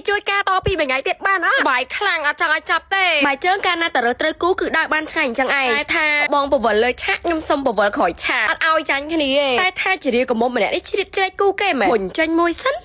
ជួយការតពីមួយថ្ងៃទៀតបានអើបាយខ្លាំងអត់ចង់ឲ្យចាប់ទេបាយជើងកាលណាតើត្រូវគូគឺដើរបានឆ្ងាញ់អញ្ចឹងឯងតែថាបងពវល់លើឆាកខ្ញុំសុំពវល់ក្រោយឆាកអត់ឲ្យចាញ់គ្នាទេតែថាជារាកមុំម្នាក់នេះជ្រៀតជ្រែកគូគេមែនពុញចាញ់មួយសិន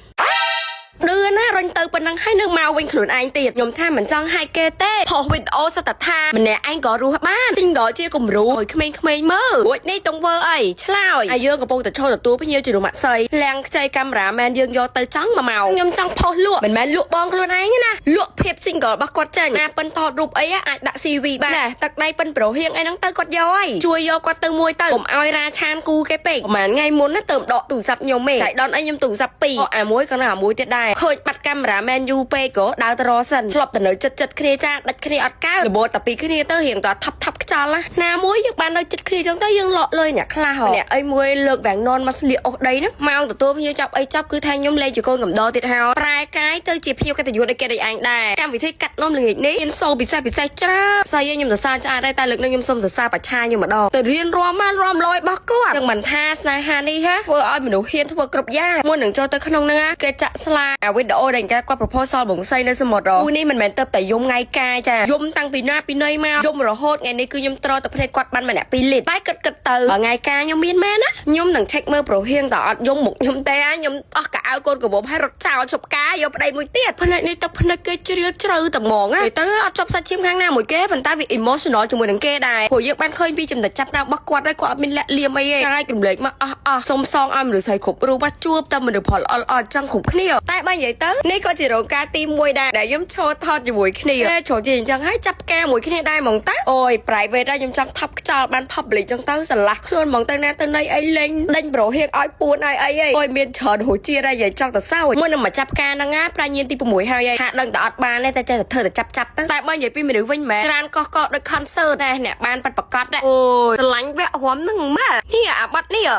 ឌឺណារុញទៅប៉ុណ្ណឹងហើយនៅមកវិញខ្លួនឯងទៀតខ្ញុំថាមិនចង់ហាយគេទេផុសវីដេអូសតថាម្នាក់ឯងក៏រស់បាន single ជាគំរូឲ្យក្មេងៗមើលរួចនេះតងវើអីឆ្លើយហើយយើងកំពុងតែឈរទទួលភ្ញៀវជារមាក់សីលាងខ្ចីកាមេរ៉ាមែនយើងយកទៅចង់1ម៉ោងខ្ញុំចង់ផុសលក់មិនមែនលក់បងខ្លួនឯងណាលក់ភាព single របស់គាត់ចេញណាប៉ិនថតរូបអីអាចដាក់ CV បានណាទឹកដៃប៉ិនប្រុសហៀងអីហ្នឹងទៅគាត់យកហើយជួយយកគាត់ទៅមួយទៅកុំឲ្យរាឆានគូគេពេកប្រហែលថ្ងៃមុនណាទៅដកទូរស័ព្ទខ្ញុំឯងចៃដនអីខ្ញុំទូរស័ព្ទ2អាមួយក៏នៅអាមួយទៀតដែរឃើញបាត់កាមេរ៉ាមែនយូពេកក៏ដើរទៅរសិនធ្លាប់ទៅនៅចិត្តគ្នាចាដាច់គ្នាអត់កើរបូតតែពីគ្នាទៅរៀងតថប់ខ្ចល់ណាមួយយើងបាននៅចិត្តគ្នាចឹងទៅយើងលក់លុយអ្នកខ្លះអ្នកអីមួយលើកវាំងននមកស្លៀកអុសដីហ្នឹងម៉ោងទទួលភ្ញៀវចាប់អីចាប់គឺថាខ្ញុំលេងជាកូនកំដរទៀតហើយប្រែកាយទៅជាភ្ញៀវកិត្តិយសដូចគេដូចឯងដែរកម្មវិធីកាត់នំល្ងាចនេះមានសូពិសេសច្រើនស្អីខ្ញុំសរសើរឆ្អាតដែរតែលើកនេះខ្ញុំសូមសរសើរបច្ឆាខ្ញុំម្ដងទៅរៀនរាំលយរបស់គាត់ចឹងមិនថាស្នេហានេះហាធ្វើឲ្យមនុស្សហ៊ានធ្វើគ្រប់យ៉ាងមុននឹងចូលទៅក្នុងហ្នឹងគេចាក់ស្លាអាវីដេអូដែលគាត់ proposal បងសៃនៅសមុទ្រគូនេះមិនមែនទៅតែយំថ្ងៃកាយចាយំតាំងពីណាពីណីមកយំរហូតថ្ងៃនេះគឺខ្ញុំត្រទៅភ្នែកគាត់បានម្នាក់2លីត្រតែគិតទៅថ្ងៃកាយខ្ញុំមានមែនណាខ្ញុំនឹង check មើលប្រូហៀងតើអត់យំមុខខ្ញុំទេខ្ញុំអស់កៅអៅកូនកបោហើយរត់ចោលឈប់ការយកប្តីមួយទៀតភ្នែកនេះទឹកភ្នែកគេជ្រាលជ្រៅតែហ្មងទៅអត់ចប់សាច់ឈាមខាងណាមួយគេប៉ុន្តែវា emotional ជាមួយនឹងគេដែរព្រោះយើងបានឃើញពីចំណុចចាប់ផ្ដើមរបស់គាត់ហើយគាត់អត់មានលាក់លៀមអីទេហើយរំលែកមកអស់សុំសងឲ្យមនុស្សស្រីគ្រប់រូបមកជួបតែមនុស្សផលអត់ចង់គ្រប់គ្នាតែបើនិយាយទៅនេះក៏ជារោងការទី1ដែរដែលខ្ញុំឈរថតជាមួយគ្នាចូលជាអញ្ចឹងហើយចាប់ផ្កាមួយគ្នាដែរហ្មងតាអូយ private ដែរខ្ញុំចង់ថប់ខ្ចោលបាន public អញ្ចឹងទៅស្រឡះខ្លួនហ្មងទៅណាទៅណីអីលេងដេញប្រូហៀងឲ្យពួនឲ្យអីអូយមានច្រើនហូរជាតិដែរយាយចង់ទៅសើចមុននឹងមកចាប់ការហ្នឹងណាប្រាញានទី6ហើយថាដឹងតែអត់បានទេតែចេះតែធ្វើតែចាប់ទៅតែបើនិយាយពីមនុស្សវិញមែនច្រើនកោះកោដូច concert ដែរអ្នកបានប៉ាត់ប្រកាសដែរអូយស្រឡាញ់វគ្គរំហ្នឹងម៉ែនេះអាបាត់នេះ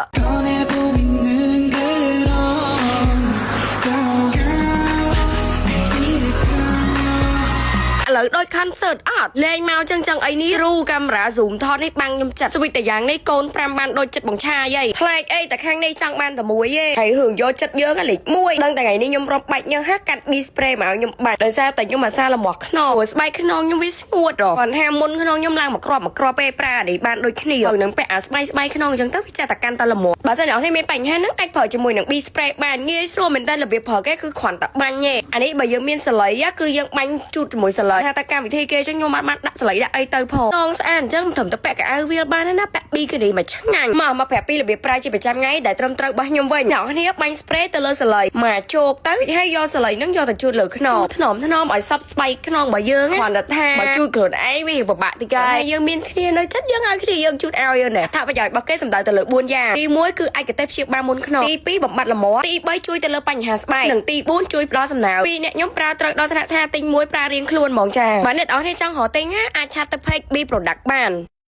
ឥឡូវដូច concert អត់លេងមកចឹងអីនេះរូកាមេរ៉ា zoom ថតនេះបាំងខ្ញុំចិត្តស្វីតតែយ៉ាងនេះកូន5បានដូចចិត្តបងឆាយផ្លែកអីតែខាងនេះចង់បានតែមួយទេហើយរឿងយកចិត្តយើងលេខ1ដឹងតែថ្ងៃនេះខ្ញុំរំបាច់ញើសកាត់ B spray មកខ្ញុំបាច់ដោយសារតែខ្ញុំអាសាលមាស់ខ្នងព្រោះស្បែកខ្នងខ្ញុំវាស្ងួតគាត់ថាមុនខ្នងខ្ញុំឡើងមកគ្រាប់ពេលប្រើនេះបានដូចគ្នាហើយនឹងពាក់អាស្បែកខ្នងអញ្ចឹងទៅវាចេះតែកាន់តែលមាស់បើសិនអ្នកនេះមានបញ្ហាហ្នឹងអាចប្រើជាមួយនឹង B spray បានងាយស្រួលមែនតើរបៀបប្រើគេគឺគ្រាន់តែបាញ់ទេអានេះបើយើងមានសលៃគឺយើងបាញ់ជូតជាមួយសលៃថាតែកម្មវិធីគេចឹងខ្ញុំអត់បានដាក់សលៃដាក់អីទៅផងនងស្អាតអញ្ចឹងត្រឹមតែពាក់កៅអៅវាបានណាពាក់2គ្នាមកឆ្ងាញ់មកប្រាប់ពីរបៀបប្រើជាប្រចាំថ្ងៃដែលត្រឹមត្រូវរបស់ខ្ញុំវិញអ្នកនេះបាញ់ spray ទៅលើសលៃមកជោគទៅហើយយកសលៃហ្នឹងយកទៅជូតលើខ្នងថ្នមឲ្យសັບស្បែកខ្នងរបស់យើងគ្រាន់តែថាបើជូតខ្លួនឯងវាពិបាកតិចហើយយើងមានគ្នានៅចិត្តយើងឲ្យគ្នាយើងជូតឲ្យណាថាប្រយោជន៍របស់គេសំដៅទៅលើ4យ៉ាងទី1គឺឯកទេសព្យាបាលមុនខ្នងទី2បំបត្តិលមាស់ទី3ជួយទៅលើបញ្ហាស្បែកនិងទី4ជួយផ្ដល់សំណើពីអ្នកខ្ញុំប្រើត្រូវដល់ថ្នាក់ថាទិញមួយប្រើរៀងខ្លួនហ្មងចាបើអ្នកនរនេះចង់រកទិញអាចឆាតទៅ page B product បាន